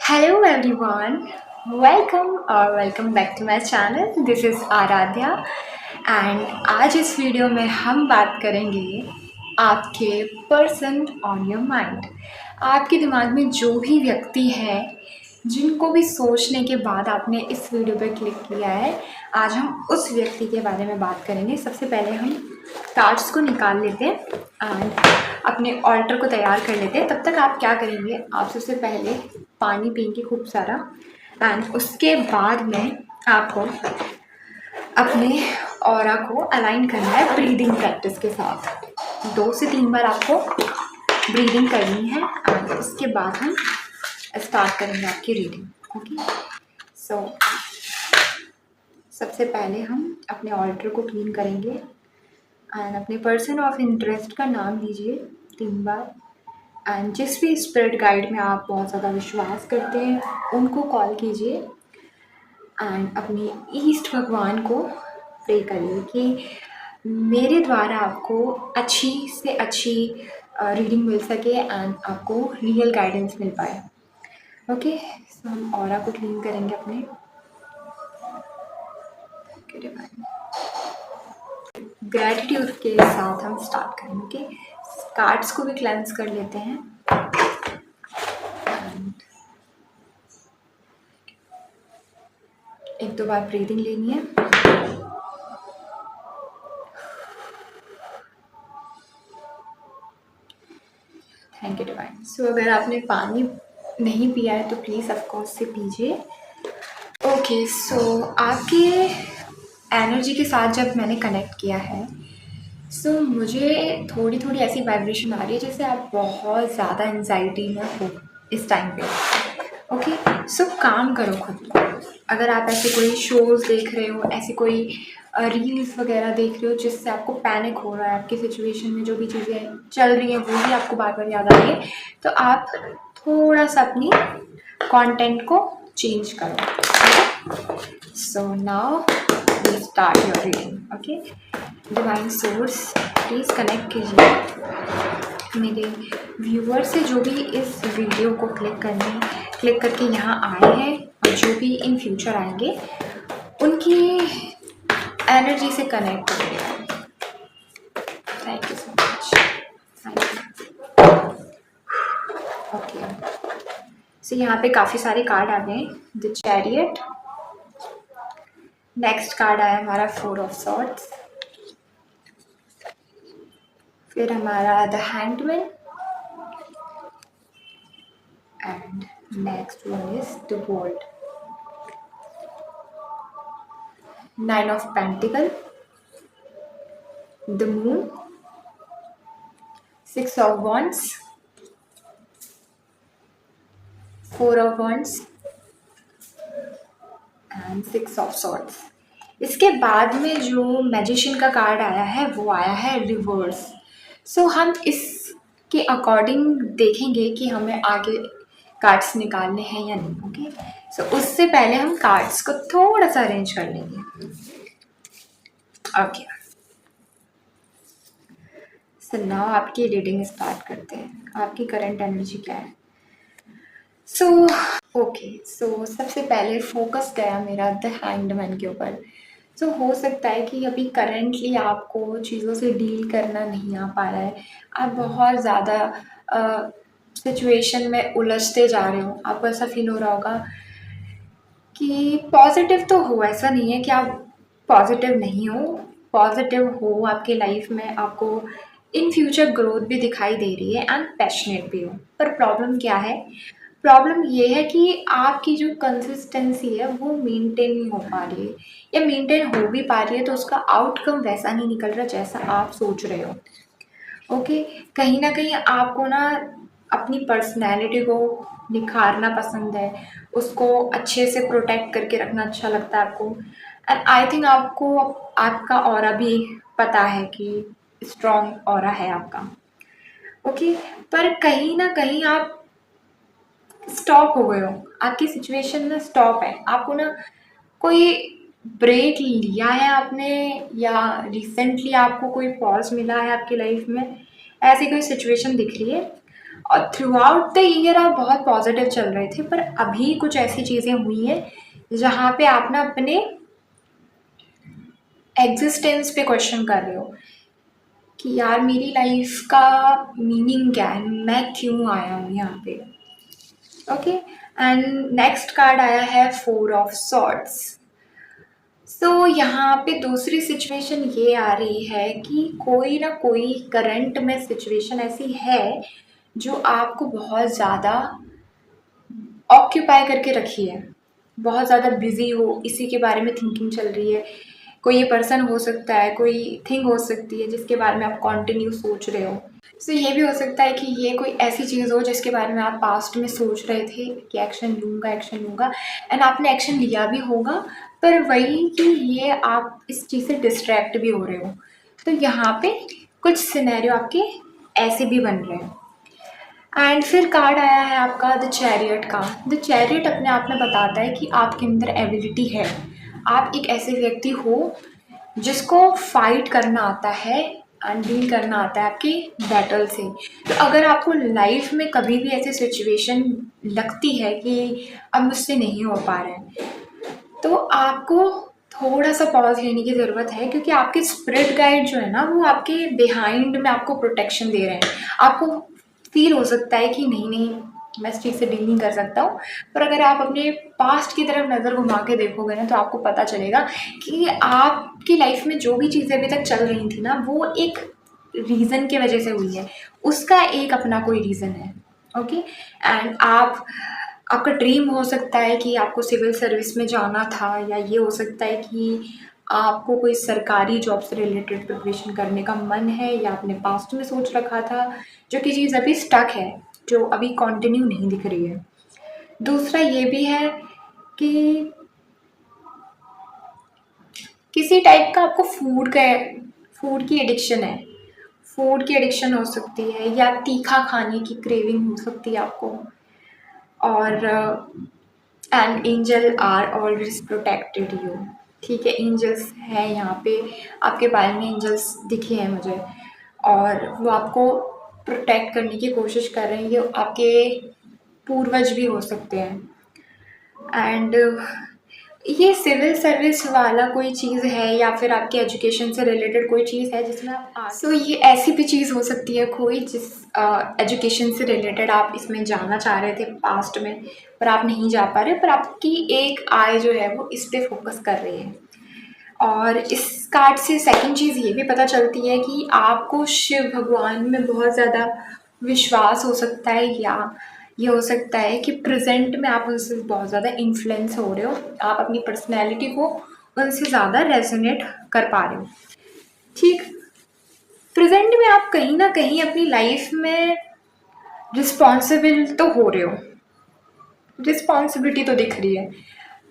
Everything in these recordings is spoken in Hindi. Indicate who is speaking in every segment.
Speaker 1: Hello everyone, welcome back to my channel. This is Aaradhya and आज इस वीडियो में हम बात करेंगे आपके पर्सन ऑन योर माइंड। आपके दिमाग में जो भी व्यक्ति है जिनको भी सोचने के बाद आपने इस वीडियो पर क्लिक किया है, आज हम उस व्यक्ति के बारे में बात करेंगे। सबसे पहले हम कार्ड्स को निकाल लेते हैं एंड अपने ऑल्टर को तैयार कर लेते हैं। तब तक आप क्या करेंगे, आप सबसे पहले पानी पिएंगे खूब सारा एंड उसके बाद में आपको अपने ऑरा को अलाइन करना है ब्रीदिंग प्रैक्टिस के साथ। 2 से 3 बार आपको ब्रीदिंग करनी है एंड उसके बाद हम स्टार्ट करेंगे आपकी रीडिंग। ओके, सो सबसे पहले हम अपने ऑल्टर को क्लीन करेंगे एंड अपने पर्सन ऑफ इंटरेस्ट का नाम लीजिए 3 बार एंड जिस भी स्पिरिट गाइड में आप बहुत ज़्यादा विश्वास करते हैं उनको कॉल कीजिए एंड अपने ईस्ट भगवान को प्रे करिए कि मेरे द्वारा आपको अच्छी से अच्छी रीडिंग मिल सके एंड आपको रियल गाइडेंस मिल पाए। ओके, सो हम ऑरा को क्लीन करेंगे अपने ग्रैटिट्यूड के साथ हम स्टार्ट करेंगे। ओके, कार्ड्स को भी क्लेंस कर लेते हैं। एक दो बार ब्रीदिंग लेनी है। Thank you divine. सो अगर आपने पानी नहीं पिया है तो प्लीज़ ऑफकोर्स से पीजिए। ओके, सो आपके एनर्जी के साथ जब मैंने कनेक्ट किया है सो मुझे थोड़ी थोड़ी ऐसी वाइब्रेशन आ रही है जैसे आप बहुत ज़्यादा एंजाइटी में हो इस टाइम पे। ओके, सो काम करो खुद को। अगर आप ऐसे कोई शोज़ देख रहे हो, ऐसी कोई रील्स वगैरह देख रहे हो जिससे आपको पैनिक हो रहा है, आपकी सिचुएशन में जो भी चीज़ें चल रही हैं वो भी आपको बार बार याद आ रही है, तो आप थोड़ा सा अपनी कंटेंट को चेंज करो। So now we start your reading. Okay, divine source please connect कीजिए मेरे व्यूअर से जो भी इस वीडियो को क्लिक करके यहाँ आए हैं और जो भी इन फ्यूचर आएंगे उनकी एनर्जी से कनेक्ट करिएगा। Thank you so much. Thank you. Okay, so यहाँ पे काफ़ी सारे कार्ड आ गए। द चैरियट, नेक्स्ट कार्ड आया हमारा 4 ऑफ सॉर्ड्स, फिर हमारा the handman and next one is the world, 9 of Pentacle, the Moon, 6 of Wands, 4 of Wands and 6 of Swords। इसके बाद में जो मैजिशियन का कार्ड आया है वो आया है रिवर्स। सो हम इसके अकॉर्डिंग देखेंगे कि हमें आगे कार्ड्स निकालने हैं या नहीं। ओके, सो उससे पहले हम कार्ड्स को थोड़ा सा अरेंज कर लेंगे। ओके, सो नाउ आपकी रीडिंग स्टार्ट करते हैं। आपकी करंट एनर्जी क्या है? सो सबसे पहले फोकस गया मेरा द हैंगमैन के ऊपर। सो हो सकता है कि अभी करंटली आपको चीज़ों से डील करना नहीं आ पा रहा है, आप बहुत ज़्यादा सिचुएशन में उलझते जा रहे हो। आपको ऐसा फील हो रहा होगा कि पॉजिटिव तो हो, ऐसा नहीं है कि आप पॉजिटिव नहीं हो, पॉजिटिव हो आपके लाइफ में, आपको इन फ्यूचर ग्रोथ भी दिखाई दे रही है एंड पैशनेट भी हो। पर प्रॉब्लम क्या है? प्रॉब्लम ये है कि आपकी जो कंसिस्टेंसी है वो मेंटेन नहीं हो पा रही है, या मेंटेन हो भी पा रही है तो उसका आउटकम वैसा नहीं निकल रहा जैसा आप सोच रहे हो। ओके, कहीं ना कहीं आपको ना अपनी पर्सनैलिटी को निखारना पसंद है, उसको अच्छे से प्रोटेक्ट करके रखना अच्छा लगता है आपको। एंड आई थिंक आपको आपका ऑरा भी पता है कि स्ट्रॉन्ग ऑरा है आपका। ओके, पर कहीं ना कहीं आप स्टॉप हो गए हो, आपकी सिचुएशन में स्टॉप है। आपको ना कोई ब्रेक लिया है आपने, या रिसेंटली आपको कोई पॉज मिला है आपकी लाइफ में, ऐसी कोई सिचुएशन दिख रही है और थ्रू आउट द ईयर आप बहुत पॉजिटिव चल रहे थे, पर अभी कुछ ऐसी चीज़ें हुई हैं जहाँ पे आप ना अपने एग्जिस्टेंस पे क्वेश्चन कर रहे हो कि यार मेरी लाइफ का मीनिंग क्या है, मैं क्यों आया हूँ यहाँ पे। ओके, एंड नेक्स्ट कार्ड आया है फोर ऑफ सॉर्ड्स। सो यहाँ पे दूसरी सिचुएशन ये आ रही है कि कोई ना कोई करंट में सिचुएशन ऐसी है जो आपको बहुत ज़्यादा ऑक्यूपाई करके रखी है, बहुत ज़्यादा बिजी हो, इसी के बारे में थिंकिंग चल रही है। कोई ये पर्सन हो सकता है, कोई थिंग हो सकती है जिसके बारे में आप कंटिन्यू सोच रहे हो। सो ये भी हो सकता है कि ये कोई ऐसी चीज़ हो जिसके बारे में आप पास्ट में सोच रहे थे कि एक्शन लूँगा एंड आपने एक्शन लिया भी होगा, पर वही कि ये आप इस चीज़ से डिस्ट्रैक्ट भी हो रहे हो। तो यहाँ पे कुछ सिनेरियो आपके ऐसे भी बन रहे हैं। एंड फिर कार्ड आया है आपका द चैरियट का। द चैरियट अपने आप में बताता है कि आपके अंदर एबिलिटी है, आप एक ऐसे व्यक्ति हो जिसको फाइट करना आता है एंड डील करना आता है आपकी बैटल से। तो अगर आपको लाइफ में कभी भी ऐसी सिचुएशन लगती है कि अब मुझसे नहीं हो पा रहा है, तो आपको थोड़ा सा पॉज लेने की ज़रूरत है, क्योंकि आपके स्पिरिट गाइड जो है ना वो आपके बिहाइंड में आपको प्रोटेक्शन दे रहे हैं। आपको फील हो सकता है कि नहीं नहीं मैं इस चीज़ से डील नहीं कर सकता हूँ, पर अगर आप अपने पास्ट की तरफ नज़र घुमा के देखोगे ना तो आपको पता चलेगा कि आपकी लाइफ में जो भी चीज़ें अभी तक चल रही थी ना वो एक रीज़न की वजह से हुई है, उसका एक अपना कोई रीज़न है। ओके, एंड आपका ड्रीम हो सकता है कि आपको सिविल सर्विस में जाना था, या ये हो सकता है कि आपको कोई सरकारी जॉब से रिलेटेड प्रिपरेशन करने का मन है, या आपने पास्ट में सोच रखा था जो कि चीज़ अभी स्टक है, जो अभी कंटिन्यू नहीं दिख रही है। दूसरा ये भी है कि किसी टाइप का आपको फूड की एडिक्शन है, फूड की एडिक्शन हो सकती है, या तीखा खाने की क्रेविंग हो सकती है आपको। और and angel are always protected you. ठीक है, एंजल्स हैं यहाँ पे, आपके बारे में एंजल्स दिखे हैं मुझे, और वो आपको प्रोटेक्ट करने की कोशिश कर रहे हैं। ये आपके पूर्वज भी हो सकते हैं। एंड ये सिविल सर्विस वाला कोई चीज़ है, या फिर आपके एजुकेशन से रिलेटेड कोई चीज़ है जिसमें आप सो ये ऐसी भी चीज़ हो सकती है कोई जिस एजुकेशन से रिलेटेड आप इसमें जाना चाह रहे थे पास्ट में, पर आप नहीं जा पा रहे, पर आपकी एक आई जो है वो इस पे फोकस कर रही है। और इस कार्ड से सेकंड चीज़ ये भी पता चलती है कि आपको शिव भगवान में बहुत ज़्यादा विश्वास हो सकता है, या ये हो सकता है कि प्रेजेंट में आप उनसे बहुत ज़्यादा इन्फ्लुएंस हो रहे हो, आप अपनी पर्सनैलिटी को उनसे ज़्यादा रेजोनेट कर पा रहे हो। ठीक, प्रेजेंट में आप कहीं ना कहीं अपनी लाइफ में रिस्पॉन्सिबल तो हो रहे हो, रिस्पॉन्सिबिलिटी तो दिख रही है,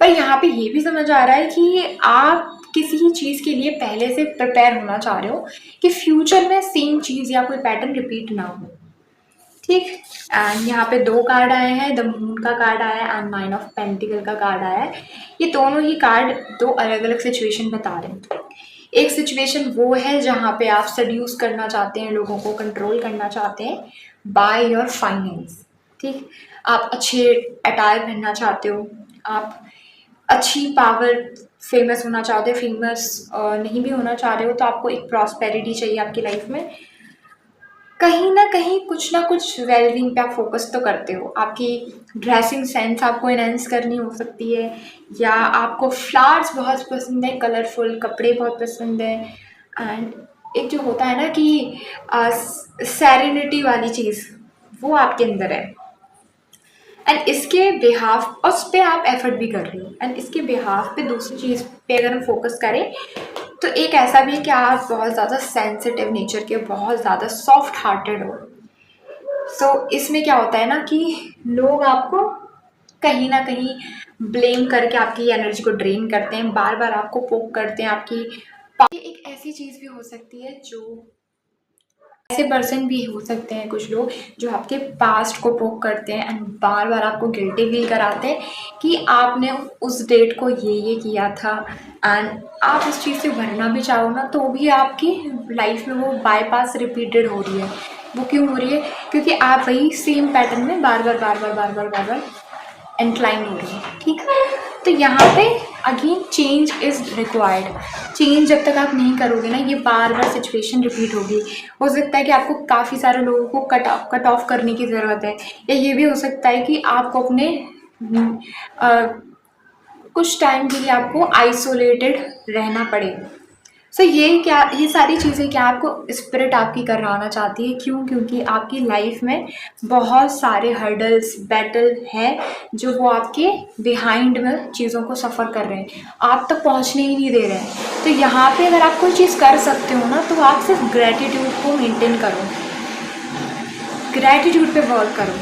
Speaker 1: पर यहाँ पे ये भी समझ आ रहा है कि आप किसी चीज़ के लिए पहले से प्रिपेयर होना चाह रहे हो कि फ्यूचर में सेम चीज़ या कोई पैटर्न रिपीट ना हो। ठीक, एंड यहाँ पे दो कार्ड आए हैं, द मून का कार्ड आया है एंड नाइन ऑफ पेंटिकल का कार्ड आया है। ये दोनों ही कार्ड दो अलग अलग सिचुएशन बता रहे हैं। एक सिचुएशन वो है जहाँ पे आप सड्यूस करना चाहते हैं, लोगों को कंट्रोल करना चाहते हैं बाय योर फाइनेंस। ठीक, आप अच्छे अटायर पहनना चाहते हो, आप अच्छी पावर, फेमस होना चाहते हो, फेमस नहीं भी होना चाह रहे हो, तो आपको एक प्रॉस्पेरिटी चाहिए आपकी लाइफ में। कहीं ना कहीं कुछ ना कुछ वेलबींग पे आप फोकस तो करते हो, आपकी ड्रेसिंग सेंस आपको एनहेंस करनी हो सकती है, या आपको फ्लावर्स बहुत पसंद है, कलरफुल कपड़े बहुत पसंद है, एंड एक जो होता है ना कि सेरेनिटी वाली चीज़ वो आपके अंदर है। एंड इसके बिहाफ उस पर आप एफर्ट भी कर रहे हो, एंड इसके बिहाफ पे दूसरी चीज़ पे अगर हम फोकस करें तो एक ऐसा भी है कि आप बहुत ज़्यादा सेंसिटिव नेचर के, बहुत ज़्यादा सॉफ्ट हार्टेड हो। सो इसमें क्या होता है ना कि लोग आपको कहीं ना कहीं ब्लेम करके आपकी एनर्जी को ड्रेन करते हैं, बार बार आपको पोक करते हैं आपकी। ये एक ऐसी चीज़ भी हो सकती है जो ऐसे पर्सन भी हो सकते हैं कुछ लोग जो आपके पास्ट को पोक करते हैं एंड बार बार आपको गिल्टी फील कराते हैं कि आपने उस डेट को ये किया था, एंड आप उस चीज़ से भरना भी चाहो ना तो भी आपकी लाइफ में वो बाईपास रिपीटेड हो रही है, वो क्यों हो रही है? क्योंकि आप वही सेम पैटर्न में बार बार इंक्लाइन हो रही है। ठीक है, तो यहाँ पे again change is required. Change जब तक आप नहीं करोगे ना, ये बार बार सिचुएशन रिपीट होगी। हो सकता है कि आपको काफ़ी सारे लोगों को कट ऑफ करने की ज़रूरत है, या ये भी हो सकता है कि आपको अपने कुछ टाइम के लिए आपको आइसोलेटेड रहना पड़े। सो ये सारी चीज़ें क्या आपको स्पिरिट आपकी करवाना चाहती है। क्यों? क्योंकि आपकी लाइफ में बहुत सारे हर्डल्स बैटल है जो वो आपके बिहाइंड में चीज़ों को सफ़र कर रहे हैं, आप तक पहुंचने ही नहीं दे रहे हैं। तो यहाँ पे अगर आप कोई चीज़ कर सकते हो ना, तो आप सिर्फ ग्रेटिट्यूड को मेंटेन करो, ग्रेटिट्यूड पे वर्क करो,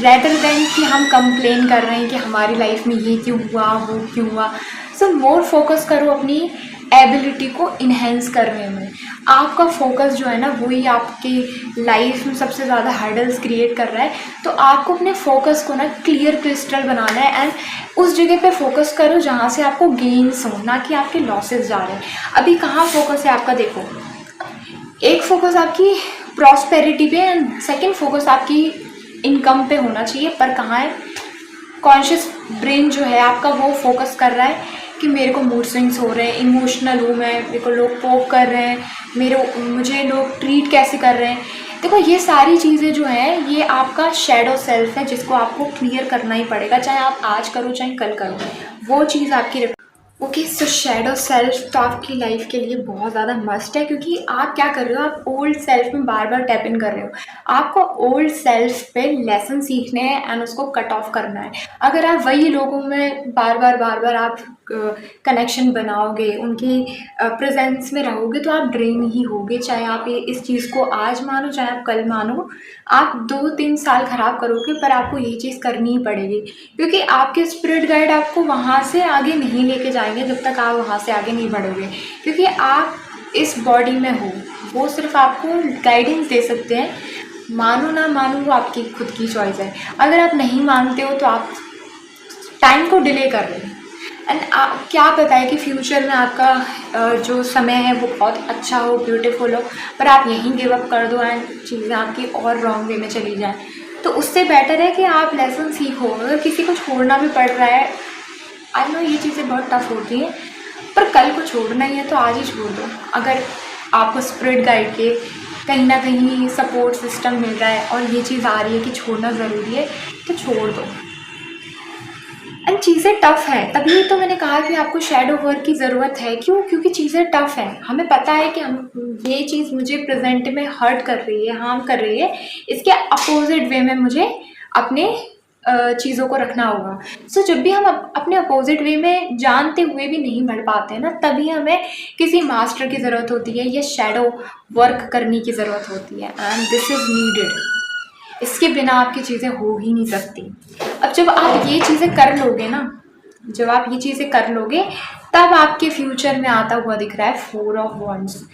Speaker 1: रेदर देन कि हम कंप्लेन कर रहे हैं कि हमारी लाइफ में ये क्यों हुआ, वो क्यों हुआ। सो मोर फोकस करो अपनी एबिलिटी को इन्हेंस करने में। आपका फोकस जो है ना, वही आपकी लाइफ में सबसे ज़्यादा हर्डल्स क्रिएट कर रहा है। तो आपको अपने फोकस को ना क्लियर क्रिस्टल बनाना है, एंड उस जगह पे फोकस करो जहाँ से आपको गेन्स हो, ना कि आपके लॉसेस जा रहे हैं। अभी कहाँ फोकस है आपका? देखो, एक फोकस आपकी प्रॉस्पेरिटी पे एंड सेकंड फोकस आपकी इनकम पे होना चाहिए, पर कहाँ है? कॉन्शियस ब्रेन जो है आपका, वो फोकस कर रहा है कि मेरे को मूड स्विंग्स हो रहे हैं, इमोशनल हूँ मैं, मेरे को लोग पोक कर रहे हैं, मुझे लोग ट्रीट कैसे कर रहे हैं। देखो, ये सारी चीज़ें जो हैं, ये आपका शैडो सेल्फ है, जिसको आपको क्लियर करना ही पड़ेगा, चाहे आप आज करो चाहे कल करो, वो चीज़ आपकी। ओके, सो शैडो सेल्फ तो आपकी लाइफ के लिए बहुत ज़्यादा मस्ट है, क्योंकि आप क्या कर रहे हो, आप ओल्ड सेल्फ में बार बार टैप इन कर रहे हो। आपको ओल्ड सेल्फ पे लेसन सीखने हैं एंड उसको कट ऑफ करना है। अगर आप वही लोगों में बार बार आप कनेक्शन बनाओगे, उनकी प्रेजेंस में रहोगे, तो आप ड्रेन ही होगे। चाहे आप इस चीज़ को आज मानो चाहे आप कल मानो, आप 2-3 साल ख़राब करोगे, पर आपको ये चीज़ करनी ही पड़ेगी, क्योंकि आपके स्पिरिट गाइड आपको वहाँ से आगे नहीं लेके जाएंगे जब तक आप वहाँ से आगे नहीं बढ़ोगे, क्योंकि आप इस बॉडी में हो। वो सिर्फ आपको गाइडेंस दे सकते हैं, मानो ना मानो वो आपकी खुद की चॉइस है। अगर आप नहीं मानते हो तो आप टाइम को डिले कर रहे हैं, एंड क्या पता है कि फ्यूचर में आपका जो समय है वो बहुत अच्छा हो, ब्यूटीफुल हो, पर आप यहीं गिव अप कर दो एंड चीज़ें आपकी और रॉन्ग वे में चली जाएं। तो उससे बेटर है कि आप लेसन सीखो। अगर किसी को छोड़ना भी पड़ रहा है, आई नो ये चीज़ें बहुत टफ होती हैं, पर कल को छोड़ना ही है तो आज ही छोड़ दो। अगर आपको स्पिरिट गाइड के कहीं ना कहीं सपोर्ट सिस्टम मिल रहा है और ये चीज़ आ रही है कि छोड़ना ज़रूरी है, तो छोड़ दो। एंड चीज़ें टफ है, तभी तो मैंने कहा कि आपको शैडो वर्क की ज़रूरत है। क्यों? क्योंकि चीज़ें टफ हैं। हमें पता है कि हम ये चीज़ मुझे प्रेजेंट में हर्ट कर रही है, हार्म कर रही है, इसके अपोजिट वे में मुझे अपने चीज़ों को रखना होगा। सो जब भी हम अपने अपोजिट वे में जानते हुए भी नहीं बढ़ पाते हैं ना, तभी हमें किसी मास्टर की ज़रूरत होती है, या शैडो वर्क करने की ज़रूरत होती है, एंड दिस इज़ नीडेड। इसके बिना आपकी चीज़ें हो ही नहीं सकती। अब जब आप ये चीज़ें कर लोगे ना, जब आप ये चीज़ें कर लोगे, तब आपके फ्यूचर में आता हुआ दिख रहा है 4 ऑफ वॉन्ड्स।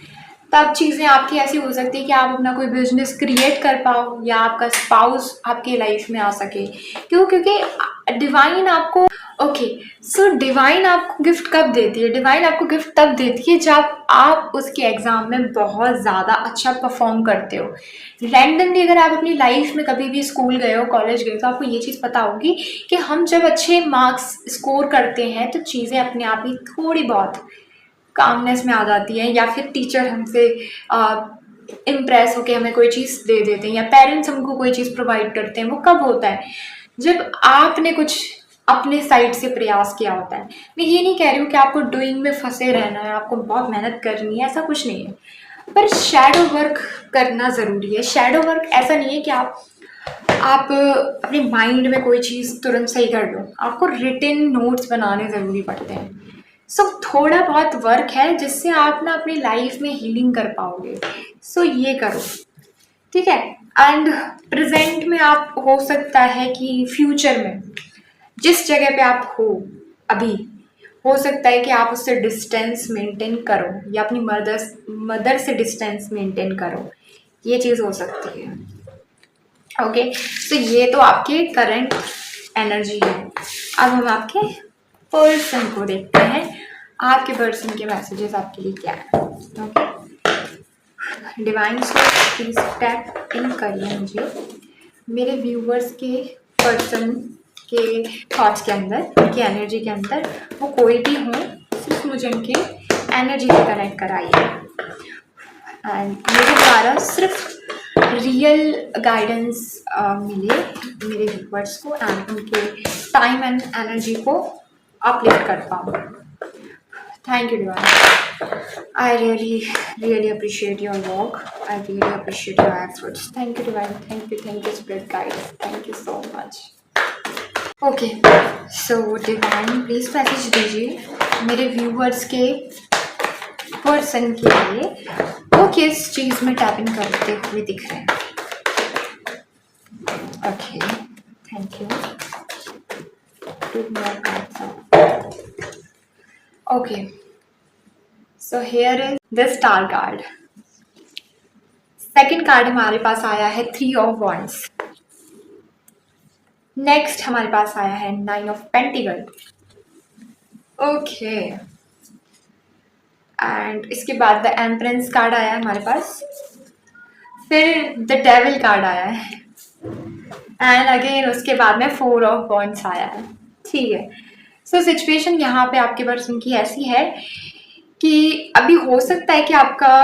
Speaker 1: तब चीज़ें आपकी ऐसी हो सकती है कि आप अपना कोई बिजनेस क्रिएट कर पाओ, या आपका स्पाउस आपके लाइफ में आ सके। क्यों? क्योंकि डिवाइन आपको डिवाइन आपको गिफ्ट कब देती है? डिवाइन आपको गिफ्ट तब देती है जब आप उसके एग्जाम में बहुत ज़्यादा अच्छा परफॉर्म करते हो। रैंडमली अगर आप अपनी लाइफ में कभी भी स्कूल गए हो, कॉलेज गए, तो आपको ये चीज़ पता होगी कि हम जब अच्छे मार्क्स स्कोर करते हैं तो चीज़ें अपने आप ही थोड़ी बहुत कामनेस में आ जाती है, या फिर टीचर हमसे इम्प्रेस होके हमें कोई चीज़ दे देते हैं, या पेरेंट्स हमको कोई चीज़ प्रोवाइड करते हैं। वो कब होता है? जब आपने कुछ अपने साइड से प्रयास किया होता है। मैं ये नहीं कह रही हूँ कि आपको डूइंग में फंसे रहना है, आपको बहुत मेहनत करनी है, ऐसा कुछ नहीं है, पर शैडो वर्क करना ज़रूरी है। शैडो वर्क ऐसा नहीं है कि आप अपने माइंड में कोई चीज़ तुरंत सही कर लो, आपको रिटन नोट्स बनाने ज़रूरी पड़ते हैं। थोड़ा बहुत वर्क है जिससे आप ना अपनी लाइफ में हीलिंग कर पाओगे। ये करो, ठीक है। एंड प्रेजेंट में आप हो सकता है कि फ्यूचर में जिस जगह पे आप हो अभी, हो सकता है कि आप उससे डिस्टेंस मेंटेन करो, या अपनी मदर से डिस्टेंस मेंटेन करो। ये चीज़ हो सकती है। ओके, ये तो आपके करंट एनर्जी है। अब हम आपके पर्सन को देखते हैं, आपके पर्सन के मैसेजेस आपके लिए क्या है। Okay, divine source please tap in करिए मुझे मेरे व्यूवर्स के पर्सन के थॉट्स के अंदर, उनकी एनर्जी के अंदर, वो कोई भी हों, सिर्फ मुझे उनकी एनर्जी से कनेक्ट कराइए एंड मेरे द्वारा सिर्फ रियल गाइडेंस मिले मेरे व्यूवर्स को एंड उनके टाइम एंड एनर्जी को अपलिफ्ट कर पाऊँ। Thank you, Divine. I really appreciate your work. I really appreciate your efforts. Thank you, Divine. Thank you, Spirit Guides. Thank you so much. Okay, so Divine, please message दीजिए मेरे व्यूवर्स के पर्सन के लिए वो किस चीज़ में टैप इन करते हुए दिख रहे हैं। Okay, thank you. Two more cards out. Okay, so here is the star card. Second card हमारे पास आया है 3 of Wands. नेक्स्ट हमारे पास आया है 9 of Pentacles. ओके, एंड इसके बाद द एम्प्रेस कार्ड आया है हमारे पास, फिर द डेविल कार्ड आया है एंड अगेन उसके बाद में 4 of Wands आया है। ठीक है, सो सिचुएशन यहाँ पे आपके पर्सन की ऐसी है कि अभी हो सकता है कि आपका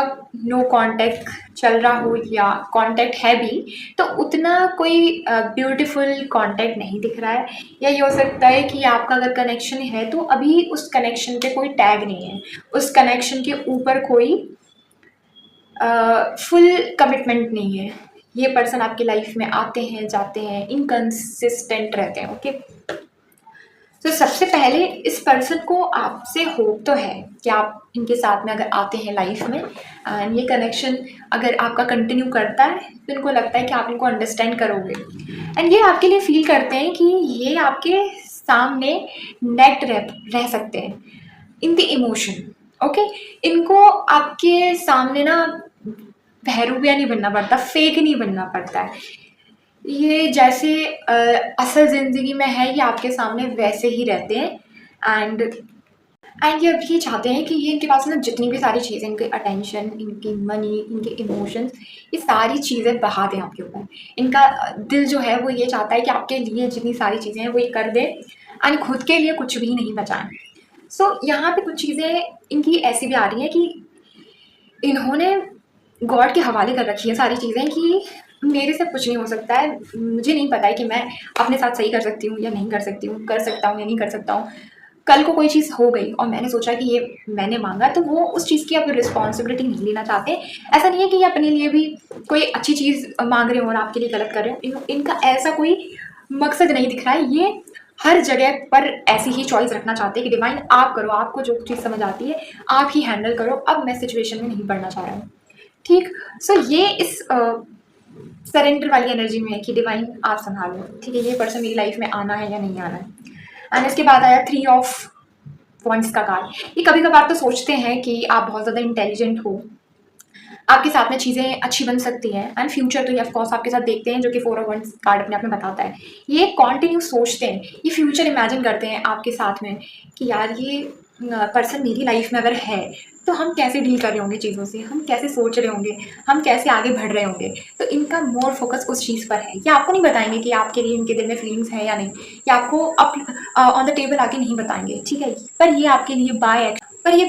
Speaker 1: नो कांटेक्ट चल रहा हो या कांटेक्ट है भी तो उतना कोई ब्यूटीफुल कांटेक्ट नहीं दिख रहा है, या ये हो सकता है कि आपका अगर कनेक्शन है तो अभी उस कनेक्शन पे कोई टैग नहीं है, उस कनेक्शन के ऊपर कोई फुल कमिटमेंट नहीं है। ये पर्सन आपकी लाइफ में आते हैं जाते हैं, इनकंसिस्टेंट रहते हैं। ओके, तो सबसे पहले इस पर्सन को आपसे होप तो है कि आप इनके साथ में अगर आते हैं लाइफ में एंड ये कनेक्शन अगर आपका कंटिन्यू करता है तो इनको लगता है कि आप इनको अंडरस्टैंड करोगे एंड ये आपके लिए फील करते हैं कि ये आपके सामने नेक्ट रह सकते हैं इन द इमोशन। ओके, इनको आपके सामने ना बहरूपिया नहीं बनना पड़ता, फेक नहीं बनना पड़ता है। ये जैसे असल ज़िंदगी में है ये आपके सामने वैसे ही रहते हैं एंड ये अभी ये चाहते हैं कि ये इनके पास ना जितनी भी सारी चीज़ें, इनकी अटेंशन, इनकी मनी, इनके इमोशंस, ये सारी चीज़ें बहा दें आपके ऊपर। इनका दिल जो है वो ये चाहता है कि आपके लिए जितनी सारी चीज़ें हैं वो ये कर दे एंड खुद के लिए कुछ भी नहीं बचाएं। सो यहाँ पे कुछ चीज़ें इनकी ऐसी भी आ रही हैं कि इन्होंने गॉड के हवाले कर रखी है सारी चीज़ें कि मेरे से कुछ नहीं हो सकता है, मुझे नहीं पता है कि मैं अपने साथ सही कर सकती हूँ या नहीं कर सकती हूँ, कर सकता हूँ या नहीं कर सकता हूँ। कल को कोई चीज़ हो गई और मैंने सोचा कि ये मैंने मांगा तो वो उस चीज़ की अब रिस्पॉन्सिबिलिटी नहीं लेना चाहते। ऐसा नहीं है कि ये अपने लिए भी कोई अच्छी चीज़ मांग रहे हो और आपके लिए गलत कर रहे हो, इनका ऐसा कोई मकसद नहीं दिख रहा है। ये हर जगह पर ऐसी ही चॉइस रखना चाहते हैं कि डिवाइन आप करो, आपको जो चीज़ समझ आती है आप ही हैंडल करो, अब मैं सिचुएशन में नहीं पढ़ना चाह रहा हूँ। ठीक, सो ये इस सरेंडर वाली एनर्जी में है कि डिवाइन आप संभालो। ठीक है, ये पर्सन मेरी लाइफ में आना है या नहीं आना है। एंड इसके बाद आया 3 of Wands का कार्ड। ये कभी कभार तो सोचते हैं कि आप बहुत ज़्यादा इंटेलिजेंट हो, आपके साथ में चीज़ें अच्छी बन सकती हैं एंड फ्यूचर तो ये ऑफकोर्स आपके साथ देखते हैं, जो कि 4 of Wands कार्ड अपने आप में बताता है। ये कॉन्टिन्यू सोचते हैं, ये फ्यूचर इमेजिन करते हैं आपके साथ में कि यार ये पर्सन मेरी लाइफ में अगर है तो हम कैसे डील कर रहे होंगे चीज़ों से, हम कैसे सोच रहे होंगे, हम कैसे आगे बढ़ रहे होंगे। तो इनका मोर फोकस उस चीज़ पर है। ये आपको नहीं बताएंगे कि आपके लिए इनके दिल में फीलिंग्स है या नहीं, ये आपको ऑन द टेबल आके नहीं बताएंगे। ठीक है, पर ये आपके लिए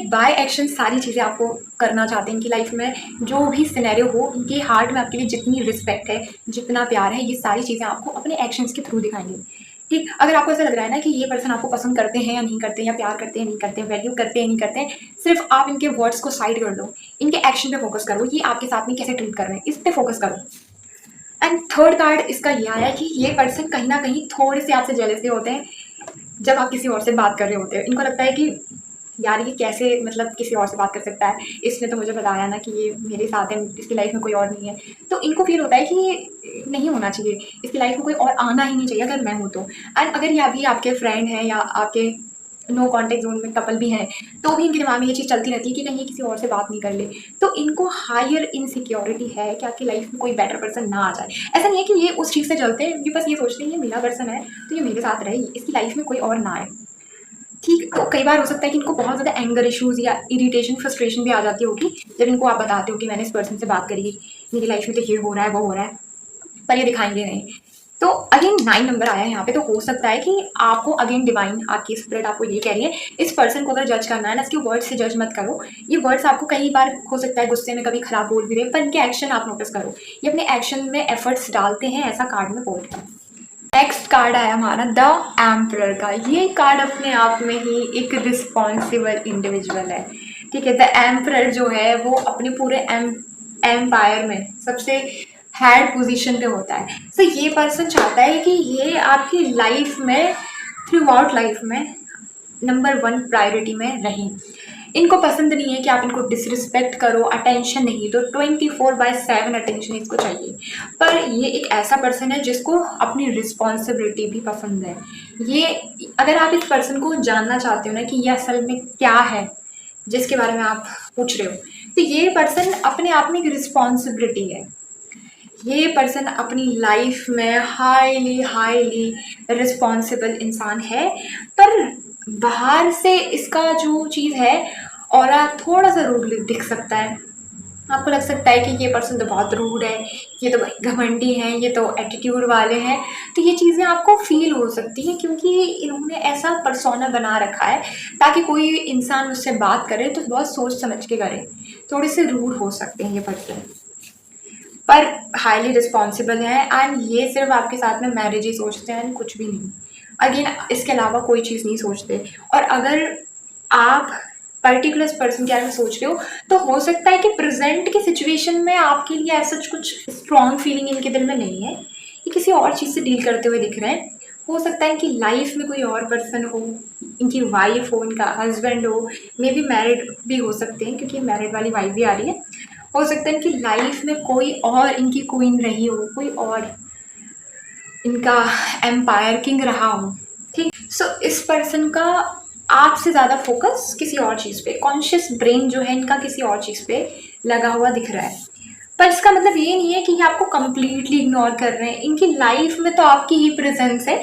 Speaker 1: बाय एक्शन सारी चीज़ें आपको करना चाहते हैं। इनकी लाइफ में जो भी सिनेरियो हो, इनके हार्ट में आपके लिए जितनी रिस्पेक्ट है, जितना प्यार है, ये सारी चीज़ें आपको अपने एक्शंस के थ्रू दिखाएंगे। ठीक, अगर आपको ऐसा लग रहा है ना कि ये पर्सन आपको पसंद करते हैं या नहीं करते, या प्यार करते हैं नहीं करते, वैल्यू करते हैं नहीं करते, सिर्फ आप इनके वर्ड्स को साइड कर दो, इनके एक्शन पे फोकस करो, ये आपके साथ में कैसे ट्रीट कर रहे हैं इस पे फोकस करो। एंड थर्ड कार्ड इसका ये आया कि ये पर्सन कहीं ना कहीं थोड़े से आपसे जेलसी होते हैं जब आप किसी और से बात कर रहे होते हो। इनको लगता है कि यार ये कैसे मतलब किसी और से बात कर सकता है, इसने तो मुझे बताया ना कि ये मेरे साथ है, इसकी लाइफ में कोई और नहीं है। तो इनको फील होता है कि ये नहीं होना चाहिए, इसकी लाइफ में कोई और आना ही नहीं चाहिए अगर मैं हूँ तो। एंड अगर ये अभी आपके फ्रेंड हैं या आपके नो कॉन्टेक्ट जोन में कपल भी हैं तो भी इनके दिमाग में ये चीज़ चलती रहती है कि कहीं किसी और से बात नहीं कर ले। तो इनको हायर इनसिक्योरिटी है कि आपकी लाइफ में कोई बेटर पर्सन ना आ जाए। ऐसा नहीं है कि ये उस चीज़ से जलते हैं, ये बस ये सोचते हैं ये मेरा पर्सन है तो ये मेरे साथ रहे, इसकी लाइफ में कोई और ना आए। ठीक। तो कई बार हो सकता है कि इनको बहुत ज़्यादा एंगर इश्यूज़ या इरिटेशन, फ्रस्ट्रेशन भी आ जाती होगी जब इनको आप बताते हो कि मैंने इस पर्सन से बात करी, मेरी लाइफ में तो ये हो रहा है, वो हो रहा है, पर ये दिखाएँगे नहीं। तो अगेन 9 नंबर आया है यहाँ पे, तो हो सकता है कि आपको अगेन डिवाइन, आपकी स्पिरिट आपको ये कह रही है, इस पर्सन को अगर जज करना है ना, इसके वर्ड्स से जज मत करो। ये वर्ड्स आपको कई बार हो सकता है गुस्से में कभी खराब बोल भी रहे, पर इनके एक्शन आप नोटिस करो। ये अपने एक्शन में एफर्ट्स डालते हैं, ऐसा कार्ड में बोल रहा है। नेक्स्ट कार्ड आया हमारा द एम्परर का। ये कार्ड अपने आप में ही एक रिस्पॉन्सिबल इंडिविजुअल है, ठीक है। द एम्परर जो है वो अपने पूरे एम्पायर में सबसे हेड पोजीशन पे होता है। सो ये पर्सन चाहता है कि ये आपकी लाइफ में, थ्रू आउट लाइफ में नंबर 1 प्रायोरिटी में रहें। इनको पसंद नहीं है कि आप इनको डिसरिस्पेक्ट करो, अटेंशन नहीं, तो 24/7 अटेंशन इसको चाहिए। पर ये एक ऐसा पर्सन है जिसको अपनी रिस्पॉन्सिबिलिटी भी पसंद है। ये, अगर आप इस पर्सन को जानना चाहते हो ना कि ये असल में क्या है जिसके बारे में आप पूछ रहे हो, तो ये पर्सन अपने आप में एक रिस्पॉन्सिबिलिटी है। ये पर्सन अपनी लाइफ में हाईली रिस्पॉन्सिबल इंसान है, पर बाहर से इसका जो चीज़ है ऑरा थोड़ा सा रूड दिख सकता है। आपको लग सकता है कि ये पर्सन तो बहुत रूड है, ये तो घमंडी हैं, ये तो एटीट्यूड वाले हैं। तो ये चीज़ें आपको फील हो सकती हैं क्योंकि इन्होंने ऐसा पर्सोना बना रखा है ताकि कोई इंसान उससे बात करे तो बहुत सोच समझ के करे। थोड़े से रूड हो सकते हैं ये पर्सन, पर हाईली रिस्पॉन्सिबल है, एंड ये सिर्फ आपके साथ में मैरिज ही सोचते हैं, कुछ भी नहीं। अगेन इसके अलावा कोई चीज़ नहीं सोचते। और अगर आप पर्टिकुलर पर्सन के बारे में सोच रहे हो तो हो सकता है कि प्रेजेंट की सिचुएशन में आपके लिए ऐसा कुछ स्ट्रॉन्ग फीलिंग इनके दिल में नहीं है, ये किसी और चीज़ से डील करते हुए दिख रहे हैं। हो सकता है कि लाइफ में कोई और पर्सन हो, इनकी वाइफ हो, इनका हस्बैंड हो, मे बी मैरिड भी हो सकते हैं क्योंकि मैरिड वाली वाइफ भी आ रही है। हो सकता है कि लाइफ में कोई और इनकी क्वीन रही हो, कोई और इनका एम्पायर किंग रहा हो, ठीक। सो इस पर्सन का आपसे ज़्यादा फोकस किसी और चीज़ पे, कॉन्शियस ब्रेन जो है इनका किसी और चीज़ पे लगा हुआ दिख रहा है। पर इसका मतलब ये नहीं है कि ये आपको कंप्लीटली इग्नोर कर रहे हैं। इनकी लाइफ में तो आपकी ही प्रेजेंस है,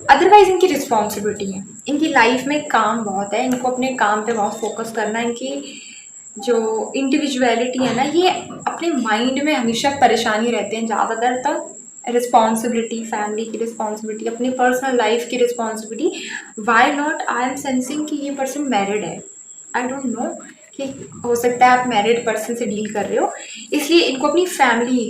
Speaker 1: अदरवाइज इनकी रिस्पॉन्सिबिलिटी है। इनकी लाइफ में काम बहुत है, इनको अपने काम पे बहुत फोकस करना है। इनकी जो इंडिविजुअलिटी है ना, ये अपने माइंड में हमेशा परेशानी रहते हैं ज़्यादातर तक। रिस्पॉन्सिबिलिटी, फैमिली की रिस्पॉन्सिबिलिटी, अपनी पर्सनल लाइफ की responsibility. Why not, I am sensing कि ये पर्सन मैरिड है। आई डोंट नो, कि हो सकता है आप मैरिड पर्सन से डील कर रहे हो, इसलिए इनको अपनी फैमिली,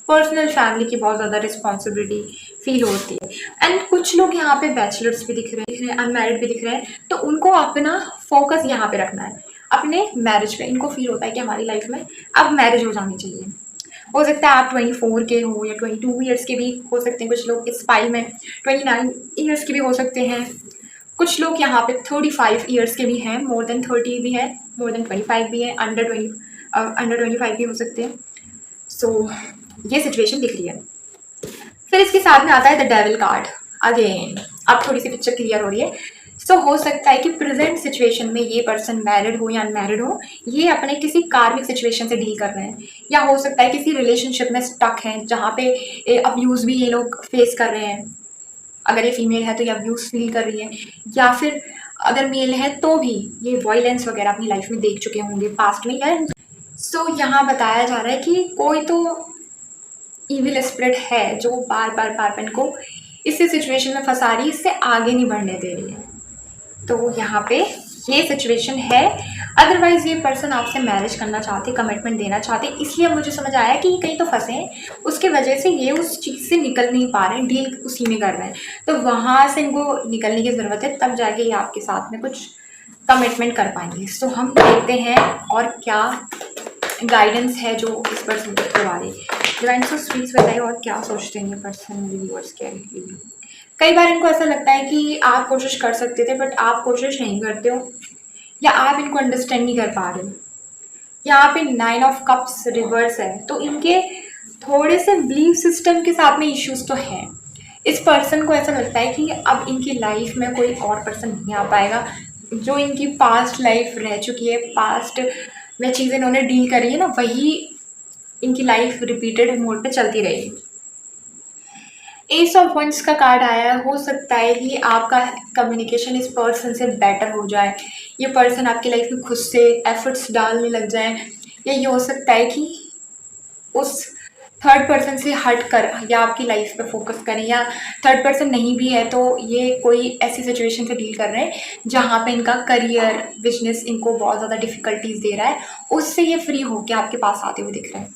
Speaker 1: पर्सनल फैमिली की बहुत ज़्यादा रिस्पॉन्सिबिलिटी फील होती है। एंड कुछ लोग यहाँ पे बैचलर्स भी दिख रहे हैं, अनमैरिड भी दिख रहे हैं, तो उनको अपना फोकस यहाँ पे रखना है, अपने मैरिज पे। इनको फील होता है कि हमारी लाइफ में अब मैरिज हो जानी चाहिए। हो सकता है आप 24 के हो या 22 ईयर्स के भी हो सकते हैं कुछ लोग, इस फाइल में 29 ईयर्स के भी हो सकते हैं। कुछ लोग यहाँ पे 35 ईयर्स के भी हैं, मोर देन 30 भी है, मोर देन 25 भी है, अंडर 25 भी हो सकते हैं। सो ये सिचुएशन दिख रही है। फिर इसके साथ में आता है द डेविल कार्ड। अगेन अब थोड़ी सी पिक्चर क्लियर हो रही है। सो हो सकता है कि प्रेजेंट सिचुएशन में ये पर्सन मैरिड हो या अनमैरिड हो, ये अपने किसी कार्मिक सिचुएशन से डील कर रहे हैं, या हो सकता है किसी रिलेशनशिप में स्टक हैं जहाँ पे अब्यूज़ भी ये लोग फेस कर रहे हैं। अगर ये फीमेल है तो ये अब्यूज़ फील कर रही है, या फिर अगर मेल है तो भी ये वायलेंस वगैरह अपनी लाइफ में देख चुके होंगे पास्ट में। या सो यहाँ बताया जा रहा है कि कोई तो इविल स्पिरिट है जो बार बार इनको इसी सिचुएशन में फंसा रही है, इससे आगे नहीं बढ़ने दे रही है। तो यहाँ पे ये सिचुएशन है। अदरवाइज ये पर्सन आपसे मैरिज करना चाहते, कमिटमेंट देना चाहते, इसलिए मुझे समझ आया कि ये कहीं तो फंसे हैं, उसके वजह से ये उस चीज़ से निकल नहीं पा रहे हैं, डील उसी में कर रहे हैं। तो वहाँ से इनको निकलने की ज़रूरत है, तब जाके ये आपके साथ में कुछ कमिटमेंट कर पाएंगे। सो हम देखते हैं और क्या गाइडेंस है जो इस पर्सन के थ्रू आ रही है। डिवाइन सो प्लीज बताइए और क्या सोचते हैं ये पर्सन व्यूअर्स के लिए। कई बार इनको ऐसा लगता है कि आप कोशिश कर सकते थे बट आप कोशिश नहीं करते हो, या आप इनको अंडरस्टैंड नहीं कर पा रहे हो। यहाँ पे 9 ऑफ कप्स रिवर्स है, तो इनके थोड़े से बिलीफ सिस्टम के साथ में इश्यूज तो हैं। इस पर्सन को ऐसा लगता है कि अब इनकी लाइफ में कोई और पर्सन नहीं आ पाएगा। जो इनकी पास्ट लाइफ रह चुकी है, पास्ट में चीज़ें इन्होंने डील करी है ना, वही इनकी लाइफ रिपीटेड मोड पे चलती रहेगी। एस ऑफ वंस का कार्ड आया है। हो सकता है कि आपका कम्युनिकेशन इस पर्सन से बेटर हो जाए, ये पर्सन आपकी लाइफ में खुद से एफर्ट्स डालने लग जाए, या ये हो सकता है कि उस थर्ड पर्सन से हट कर या आपकी लाइफ पे फोकस करें, या थर्ड पर्सन नहीं भी है तो ये कोई ऐसी सिचुएशन से डील कर रहे हैं जहाँ पे इनका करियर बिजनेस इनको बहुत ज़्यादा डिफिकल्टीज दे रहा है, उससे ये फ्री होके आपके पास आते हुए दिख रहे हैं।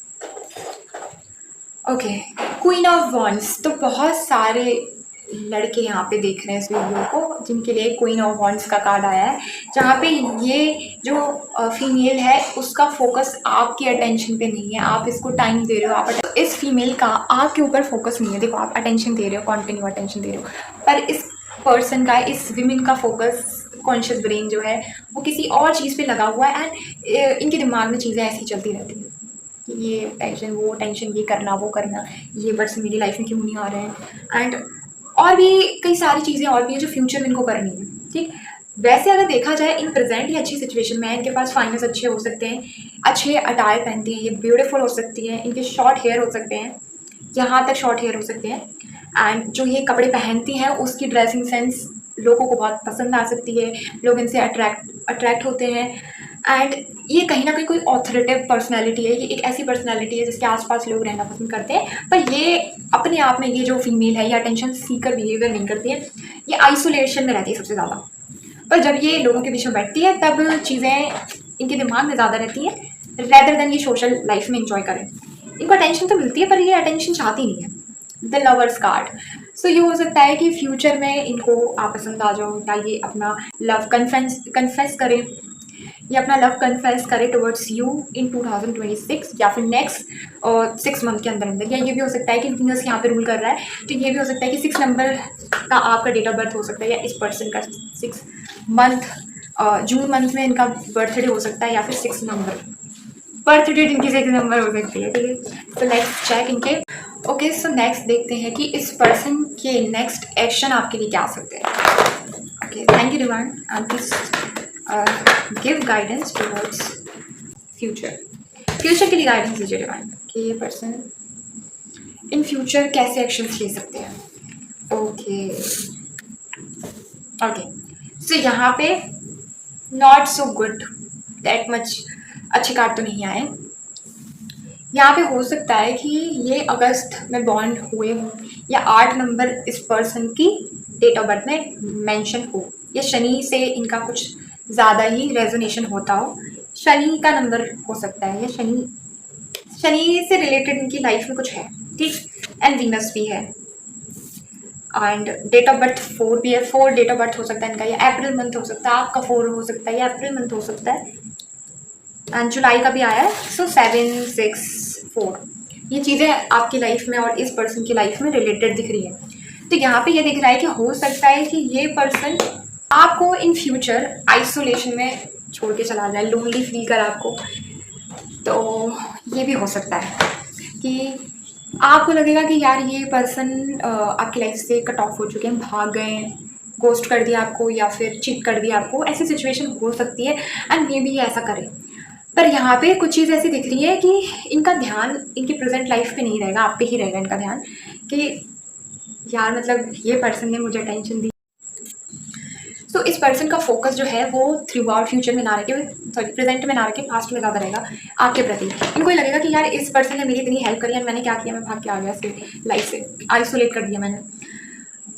Speaker 1: Okay, queen of wands. तो बहुत सारे लड़के यहाँ पे देख रहे हैं इस वीडियो को जिनके लिए क्वीन ऑफ वॉन्ड्स का कार्ड आया है, जहाँ पे ये जो फीमेल है उसका फोकस आपकी अटेंशन पे नहीं है, आप इसको टाइम दे रहे हो, आप इस फीमेल का आपके ऊपर फोकस नहीं है। देखो, आप अटेंशन दे रहे हो, कॉन्टिन्यू अटेंशन दे रहे हो, पर इस पर्सन का, इस विमेन का फोकस, कॉन्शियस ब्रेन जो है वो किसी और चीज़ पे लगा हुआ है, एंड इनके दिमाग में चीज़ें ऐसी चलती रहती हैं, ये टेंशन, वो टेंशन, ये करना, वो करना, ये पर्सन मेरी लाइफ में क्यों नहीं आ रहे हैं, एंड और भी कई सारी चीज़ें और भी हैं जो फ्यूचर में इनको करनी है। ठीक, वैसे अगर देखा जाए इन प्रेजेंट ये अच्छी सिचुएशन में है, इनके पास फाइनेंस अच्छे हो सकते हैं, अच्छे अटायर पहनती हैं, ये ब्यूटीफुल हो सकती हैं, इनके शॉर्ट हेयर हो सकते हैं, यहाँ तक शॉर्ट हेयर हो सकते हैं, एंड जो ये कपड़े पहनती हैं उसकी ड्रेसिंग सेंस लोगों को बहुत पसंद आ सकती है, लोग इनसे अट्रैक्ट होते हैं, एंड ये कहीं ना कहीं कोई ऑथोरिटेटिव पर्सनैलिटी है, ये एक ऐसी पर्सनैलिटी है जिसके आसपास लोग रहना पसंद करते हैं, पर ये अपने आप में, ये जो फीमेल है, ये अटेंशन सीकर बिहेवियर नहीं करती है, ये आइसोलेशन में रहती है सबसे ज़्यादा, पर जब ये लोगों के बीच में बैठती है तब चीज़ें इनके दिमाग में ज़्यादा रहती हैं रेदर देन ये सोशल लाइफ में इंजॉय करें। इनको अटेंशन तो मिलती है पर ये अटेंशन चाहती नहीं है। The lovers card. सो ये हो सकता है कि फ्यूचर में इनको आप पसंद आ जाओ, या ये अपना लव कन्फेस करें, ये अपना लव कन्फेस करे टुवर्ड्स यू इन 2026 या फिर नेक्स्ट 6 मंथ के अंदर अंदर, या ये भी हो सकता है कि वीनस यहाँ पे रूल कर रहा है तो ये भी हो सकता है कि 6 नंबर का आपका डेट ऑफ बर्थ हो सकता है, या इस पर्सन का 6 मंथ जून मंथ में इनका बर्थडे हो सकता है, या फिर 6 नंबर बर्थ डेट इनकी 6 नंबर हो सकती है। ठीक है, तो लेट्स चेक इनके। ओके, सो नेक्स्ट देखते हैं कि इस पर्सन के नेक्स्ट एक्शन आपके लिए क्या आ सकते हैं। Okay, thank you divine, and please give guidance towards future. Future के लिए गाइडेंस दीजिए डिवाइन कि ये पर्सन इन फ्यूचर कैसे एक्शंस ले सकते हैं। ओके ओके, सो यहाँ पे not so good, that much अच्छे कार्ड तो नहीं आए। यहाँ पे हो सकता है कि ये अगस्त में बॉर्न हुए हों, या 8 नंबर इस पर्सन की डेट ऑफ बर्थ में मेंशन हो, या शनि से इनका कुछ ज़्यादा ही रेजोनेशन होता हो, शनि का नंबर हो सकता है, या शनि से रिलेटेड इनकी लाइफ में कुछ है। ठीक, एंड वीनस भी है, एंड डेट ऑफ बर्थ 4 भी है, 4 डेट ऑफ बर्थ हो सकता है इनका, या अप्रैल मंथ हो सकता है, आपका 4 हो सकता है, या अप्रैल मंथ हो सकता है, एंड जुलाई का भी आया है। सो 7 6 4 ये चीज़ें आपकी लाइफ में और इस पर्सन की लाइफ में रिलेटेड दिख रही है। तो यहाँ पे ये दिख रहा है कि हो सकता है कि ये पर्सन आपको इन फ्यूचर आइसोलेशन में छोड़ के चला जाए, लोनली फील कर आपको। तो ये भी हो सकता है कि आपको लगेगा कि यार ये पर्सन आपकी लाइफ से कट ऑफ हो चुके हैं, भाग गए हैं, गोस्ट कर दिया आपको, या फिर चीट कर दिया आपको, ऐसी सिचुएशन हो सकती है, एंड मे बी ये ऐसा करें। पर यहाँ पे कुछ चीज़ ऐसी दिख रही है कि इनका ध्यान इनकी प्रेजेंट लाइफ पे नहीं रहेगा, आप पे ही रहेगा इनका ध्यान, कि यार मतलब ये पर्सन ने मुझे अटेंशन दी। तो इस पर्सन का फोकस जो है वो थ्रू आउट फ्यूचर में ना रह के, सॉरी प्रेजेंट में ना रह के पास्ट में ज़्यादा रहेगा आपके प्रति। इनको ये लगेगा कि यार इस पर्सन ने मेरी इतनी हेल्प करी, और मैंने क्या किया, मैं भाग के आ गया इससे, लाइफ से आइसोलेट कर दिया मैंने।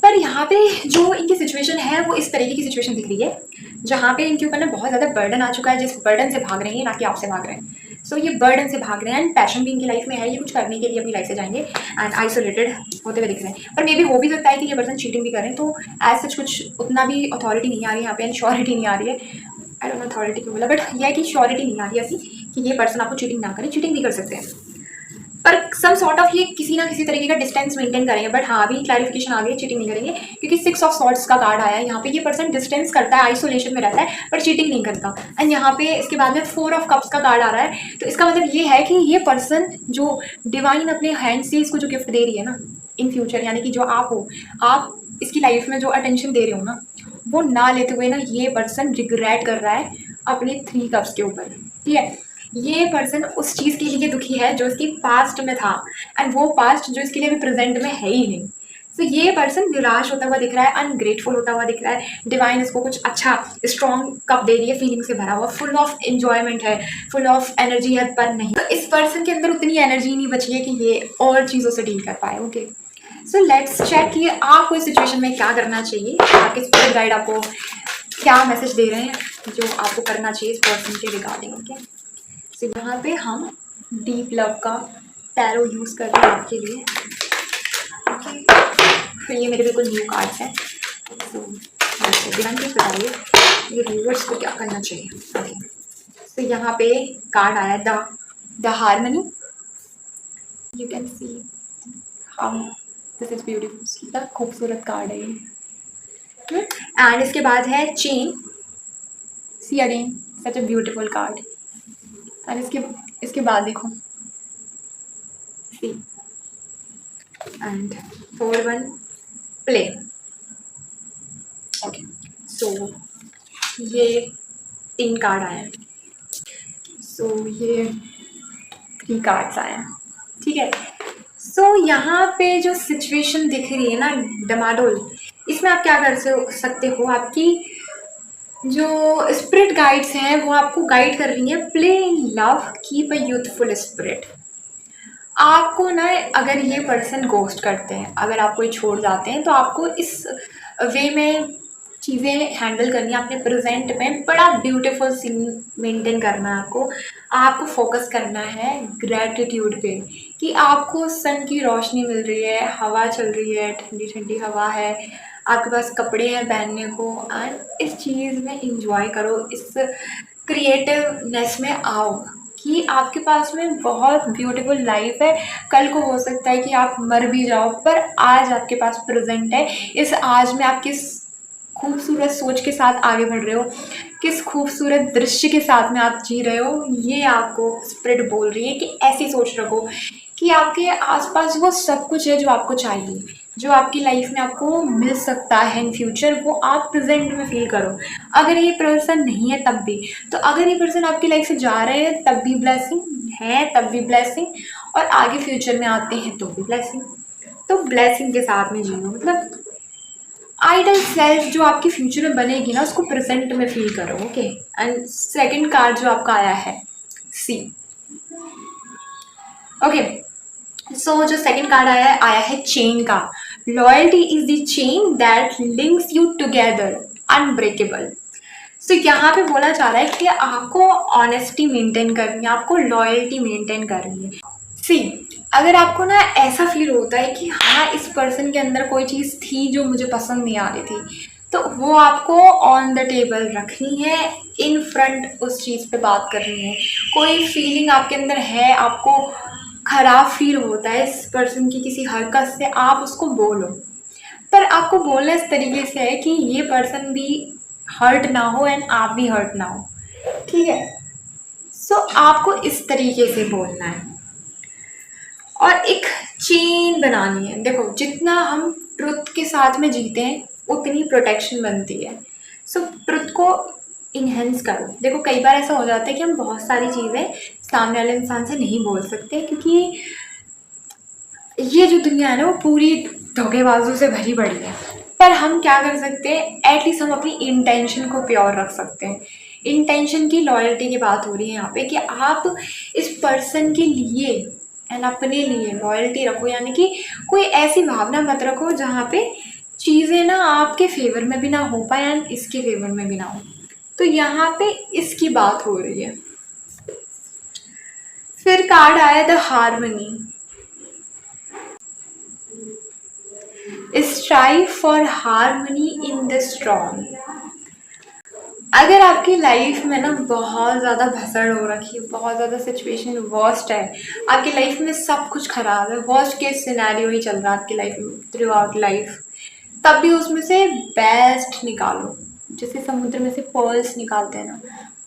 Speaker 1: पर यहाँ पे जो इनकी सिचुएशन है वो इस तरीके की सिचुएशन दिख रही है जहाँ पे इनके ऊपर ना बहुत ज़्यादा बर्डन आ चुका है, जिस बर्डन से भाग रहे हैं, ना कि आपसे भाग रहे हैं। सो ये बर्डन से भाग रहे हैं, एंड पैशन भी इनकी लाइफ में है, ये कुछ करने के लिए अपनी लाइफ से जाएंगे, एंड आइसोलेटेड होते हुए दिख रहे हैं। पर मे भी हो भी सकता है कि ये पर्सन चीटिंग भी करें, तो एज सच कुछ उतना भी अथॉरिटी नहीं आ रही है यहाँ पे, एंड श्योरिटी नहीं आ रही है। आई डोंट नो अथॉरिटी क्यों बोला, बट यह है कि श्योरिटी नहीं आ रही है ऐसी कि ये पर्सन आपको चीटिंग ना करे, चीटिंग भी कर सकते हैं, पर सम सॉर्ट ऑफ ये किसी ना किसी तरीके का डिस्टेंस मेंटेन करेंगे। बट हाँ, अभी क्लैरिफिकेशन आ गई, चीटिंग नहीं करेंगे, क्योंकि 6 ऑफ सॉर्ट्स का कार्ड आया है यहाँ पे। ये पर्सन डिस्टेंस करता है, आइसोलेशन में रहता है, पर चीटिंग नहीं करता। एंड यहाँ पे इसके बाद में 4 ऑफ कप्स का कार्ड आ रहा है, तो इसका मतलब ये है कि ये पर्सन जो डिवाइन अपने हैंड से इसको जो गिफ्ट दे रही है ना इन फ्यूचर, यानी कि जो आप हो, आप इसकी लाइफ में जो अटेंशन दे रहे हो ना, वो ना लेते हुए ना ये पर्सन रिग्रेट कर रहा है अपने 3 कप्स के ऊपर। ठीक है, ये पर्सन उस चीज़ के लिए दुखी है जो इसकी पास्ट में था, एंड वो पास्ट जो इसके लिए अभी प्रेजेंट में है ही नहीं। तो ये पर्सन निराश होता हुआ दिख रहा है, अनग्रेटफुल होता हुआ दिख रहा है। डिवाइन इसको कुछ अच्छा स्ट्रॉन्ग कप दे रही है, फीलिंग से भरा हुआ, फुल ऑफ एंजॉयमेंट है, फुल ऑफ एनर्जी है, पर नहीं, तो इस पर्सन के अंदर उतनी एनर्जी नहीं बची है कि ये और चीज़ों से डील कर पाए। ओके, सो लेट्स चेक कि आपको इस सिचुएशन में क्या करना चाहिए, आपके स्पिरिट गाइड आपको क्या मैसेज दे रहे हैं जो आपको करना चाहिए इस पर्सन के रिगार्डिंग। ओके, सो यहाँ पे हम डीप लव का टैरो यूज़ कर रहे हैं आपके लिए। ओके, फिर ये मेरे बिल्कुल न्यू कार्ड्स हैं, तो डिवाइन प्लीज बताइए ये व्यूअर्स को क्या करना चाहिए। ओके, तो यहाँ पे कार्ड आया the harmony, you can see how this is beautiful, कितना खूबसूरत कार्ड है ये। एंड इसके बाद है chain, see again such a beautiful card. And इसके बाद देखो see, and 4-1 play. Okay, so ये 3 कार्ड आए हैं, सो ये 3 कार्ड्स आए हैं, ठीक है। सो यहाँ पे जो सिचुएशन दिख रही है ना डमाडोल, इसमें आप क्या कर सकते हो, आपकी जो स्पिरिट गाइड्स हैं वो आपको गाइड कर रही हैं, play in love, keep a youthful spirit. आपको ना, अगर ये पर्सन गोस्ट करते हैं, अगर आपको ये छोड़ जाते हैं, तो आपको इस वे में चीज़ें हैंडल करनी है। अपने प्रेजेंट में बड़ा ब्यूटीफुल सीन मेंटेन करना है आपको फोकस करना है ग्रैटिट्यूड पे, कि आपको सन की रोशनी मिल रही है, हवा चल रही है, ठंडी ठंडी हवा है, आपके पास कपड़े हैं पहनने को, एंड इस चीज़ में इंजॉय करो, इस क्रिएटिवनेस में आओ कि आपके पास में बहुत ब्यूटीफुल लाइफ है। कल को हो सकता है कि आप मर भी जाओ, पर आज आपके पास प्रेजेंट है, इस आज में आप किस खूबसूरत सोच के साथ आगे बढ़ रहे हो, किस खूबसूरत दृश्य के साथ में आप जी रहे हो, ये आपको स्पिरिट बोल रही है कि ऐसी सोच रखो कि आपके आसपास वो सब कुछ है जो आपको चाहिए, जो आपकी लाइफ में आपको मिल सकता है इन फ्यूचर, वो आप प्रेजेंट में फील करो। अगर ये पर्सन नहीं है तब भी, तो अगर ये पर्सन आपकी लाइफ से जा रहे हैं तब भी ब्लेसिंग है, तब भी ब्लेसिंग, और आगे फ्यूचर में आते हैं तो भी ब्लेसिंग। तो ब्लेसिंग के साथ में जियो, मतलब आइडल सेल्फ जो आपके फ्यूचर में बनेगी ना, उसको प्रेजेंट में फील करो। ओके, एंड सेकंड कार्ड जो आपका आया है सी। ओके, सो जो सेकंड कार्ड आया है चेन का, loyalty is the chain that links you together unbreakable. So यहाँ पे बोला जा रहा है कि आपको ऑनेस्टी मेंटेन करनी है, आपको लॉयल्टी मेंटेन करनी है। सी, अगर आपको ना ऐसा फील होता है कि हाँ इस पर्सन के अंदर कोई चीज़ थी जो मुझे पसंद नहीं आ रही थी, तो वो आपको ऑन द टेबल रखनी है, इन फ्रंट उस चीज़ पे बात करनी है। कोई फीलिंग आपके अंदर है, आपको खराब फील होता है इस पर्सन की किसी हरकत से, आप उसको बोलो, पर आपको बोलना इस तरीके से है कि ये पर्सन भी हर्ट ना हो एंड आप भी हर्ट ना हो, ठीक है। सो आपको इस तरीके से बोलना है और एक चेन बनानी है। देखो, जितना हम ट्रुथ के साथ में जीते हैं उतनी प्रोटेक्शन बनती है। सो ट्रुथ को इन्हेंस करो। देखो, कई बार ऐसा हो जाता है कि हम बहुत सारी चीज़ें सामने वाले इंसान से नहीं बोल सकते, क्योंकि ये जो दुनिया है ना वो पूरी धोखेबाजों से भरी पड़ी है। पर हम क्या कर सकते हैं, एटलीस्ट हम अपनी इंटेंशन को प्योर रख सकते हैं। इंटेंशन की लॉयल्टी की बात हो रही है यहाँ पे, कि आप इस पर्सन के लिए एंड अपने लिए लॉयल्टी रखो, यानी कि कोई ऐसी भावना मत रखो जहाँ पे चीज़ें ना आपके फेवर में भी ना हो पाए एंड इसके फेवर में भी ना हो। तो यहाँ पे इसकी बात हो रही है। फिर कार्ड आया the harmony, strive for harmony in the storm. अगर आपकी लाइफ में ना बहुत ज़्यादा भसड़ हो रखी है, बहुत ज़्यादा सिचुएशन वर्स्ट है, आपकी लाइफ में सब कुछ खराब है, वर्स्ट केस सिनेरियो ही चल रहा है आपकी लाइफ में थ्रू आउट लाइफ, तब भी उसमें से बेस्ट निकालो। जैसे समुद्र में से पर्ल्स निकालते हैं ना,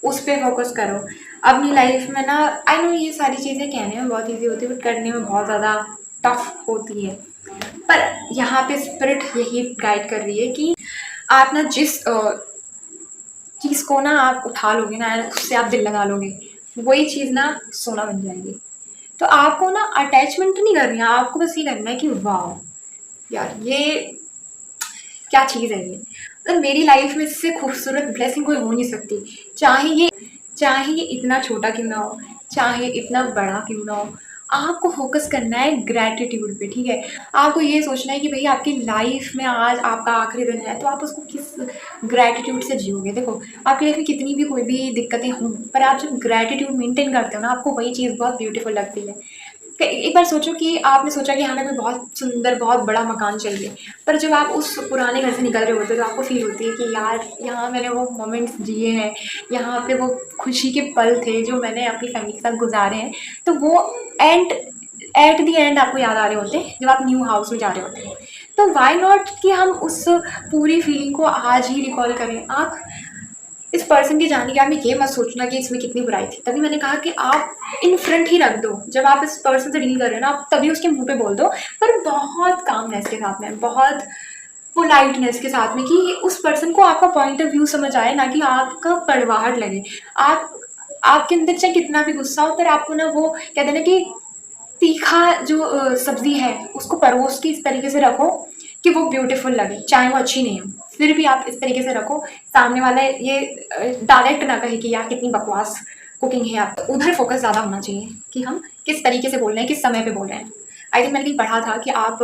Speaker 1: उस पर फोकस करो अपनी लाइफ में ना। आई नो ये सारी चीज़ें कहने में बहुत ईजी होती है, बट करने में बहुत ज़्यादा टफ होती है। पर यहाँ पे स्पिरिट यही गाइड कर रही है कि आप ना जिस चीज़ को ना आप उठा लोगे ना, उससे आप दिल लगा लोगे, वही चीज़ ना सोना बन जाएगी। तो आपको ना अटैचमेंट नहीं करनी है, आपको बस ये करना है कि वाह यार ये क्या चीज़ है ये, मतलब मेरी लाइफ में इससे खूबसूरत ब्लेसिंग कोई हो नहीं सकती। चाहे ये इतना छोटा क्यों ना हो, चाहे इतना बड़ा क्यों ना हो, आपको फोकस करना है ग्रैटिट्यूड पे, ठीक है। आपको ये सोचना है कि भाई आपकी लाइफ में आज आपका आखिरी दिन है, तो आप उसको किस ग्रैटिट्यूड से जियोगे। देखो, आपकी लाइफ में कितनी भी कोई भी दिक्कतें हों, पर आप जब ग्रैटिट्यूड मेंटेन करते हो ना, आपको वही चीज़ बहुत ब्यूटीफुल लगती है। एक बार सोचो कि आपने सोचा कि हमें कोई बहुत सुंदर बहुत बड़ा मकान चाहिए, पर जब आप उस पुराने घर से निकल रहे होते हो तो आपको फील होती है कि यार यहाँ मैंने वो मोमेंट्स जिए हैं, यहाँ पे वो खुशी के पल थे जो मैंने अपनी फैमिली के साथ गुजारे हैं। तो वो एंड एट द एंड आपको याद आ रहे होते हैं जब आप न्यू हाउस में जा रहे होते हैं। तो वाई नॉट कि हम उस पूरी फीलिंग को आज ही रिकॉल करें। आप इस पर्सन के जाने के बाद में ये मत सोचना कि इसमें कितनी बुराई थी। तभी मैंने कहा कि आप इन फ्रंट ही रख दो, जब आप इस पर्सन से डील कर रहे हो ना, आप तभी उसके मुंह पे बोल दो, पर बहुत कामनेस के साथ में, बहुत पोलाइटनेस के साथ में, कि उस पर्सन को आपका पॉइंट ऑफ व्यू समझ आए, ना कि आपका कड़वाहट लगे। आप आपके अंदर चाहे कितना भी गुस्सा हो, पर आपको ना वो कहते हैं ना कि तीखा जो सब्जी है उसको परोस के इस तरीके से रखो कि वो ब्यूटीफुल लगे, चाहे वो अच्छी नहीं हो, फिर भी आप इस तरीके से रखो, सामने वाला ये डायरेक्ट ना कहे कि यार कितनी बकवास कुकिंग है। आप तो उधर फोकस ज़्यादा होना चाहिए कि हम किस तरीके से बोल रहे हैं, किस समय पे बोल रहे हैं। आई थिंक मैंने कहीं पढ़ा था कि आप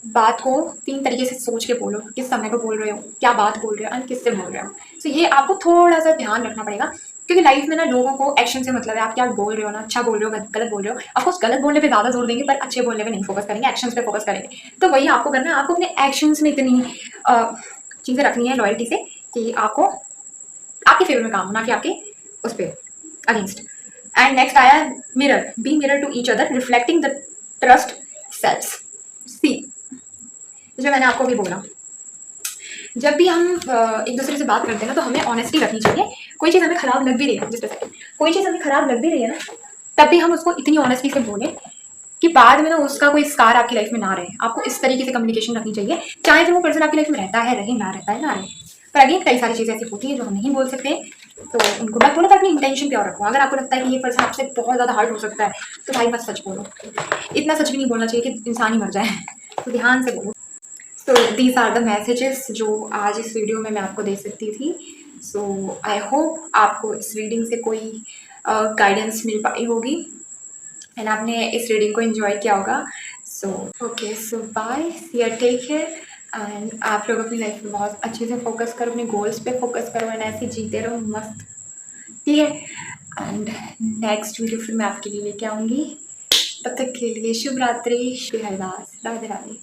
Speaker 1: बात को 3 तरीके से सोच के बोलो, किस समय पे बोल रहे हो, क्या बात बोल रहे हो एंड किससे बोल रहे हो। सो ये आपको थोड़ा-सा ध्यान रखना पड़ेगा, क्योंकि लाइफ में ना लोगों को एक्शन से मतलब है। आप क्या बोल रहे हो ना, अच्छा बोल रहे हो, गलत बोल रहे हो। ऑफ कोर्स गलत बोलने पे ज़्यादा जोर देंगे, पर अच्छे बोलने पे नहीं फोकस करेंगे, एक्शंस पे फोकस करेंगे। तो वही आपको करना है, आपको अपने एक्शंस में इतनी चीज़ें रखनी है लॉयल्टी से कि आपको आपके फेवर में काम हो, ना कि आपके उस पे अगेंस्ट। एंड नेक्स्ट आया mirror, be mirror to each other, reflecting the trust sells. C, जो मैंने आपको भी बोला, जब भी हम एक दूसरे से बात करते हैं ना, तो हमें ऑनेस्टी रखनी चाहिए। कोई चीज़ हमें खराब लग भी रही है, जस्ट सेकंड, कोई चीज़ हमें खराब लग भी रही है ना, तब भी हम उसको इतनी ऑनेस्टी से बोलें कि बाद में ना उसका कोई स्कार आपकी लाइफ में ना रहे। आपको इस तरीके से कम्युनिकेशन रखनी चाहिए, चाहे फिर वो पर्सन आपकी लाइफ में रहता है रहे, ना रहता है ना रहे। पर अगेन कई सारी चीज़ें ऐसी होती हैं जो हम नहीं बोल सकते, तो उनको मत बोलो, पर अपनी इंटेंशन प्योर रखो। अगर आपको लगता है कि ये पर्सन आपसे बहुत ज़्यादा हर्ट हो सकता है, तो भाई मत सच बोलो। इतना सच भी नहीं बोलना चाहिए कि इंसान ही मर जाए, तो ध्यान से बोलो। So these are the messages जो आज इस वीडियो में मैं आपको दे सकती थी। सो आई होप आपको इस रीडिंग से कोई गाइडेंस मिल पाई होगी एंड आपने इस रीडिंग को एंजॉय किया होगा। So okay, so bye, see you, take care. And आप लोग अपनी लाइफ में बहुत अच्छे से फोकस करो, अपने गोल्स पे फोकस करो एंड ऐसे जीते रहो मस्त, ठीक है। एंड नेक्स्ट वीडियो फिर मैं आपके लिए लेके आऊँगी। तब तक के लिए शुभ रात्रि, शुभ हरदास, राधे राधे।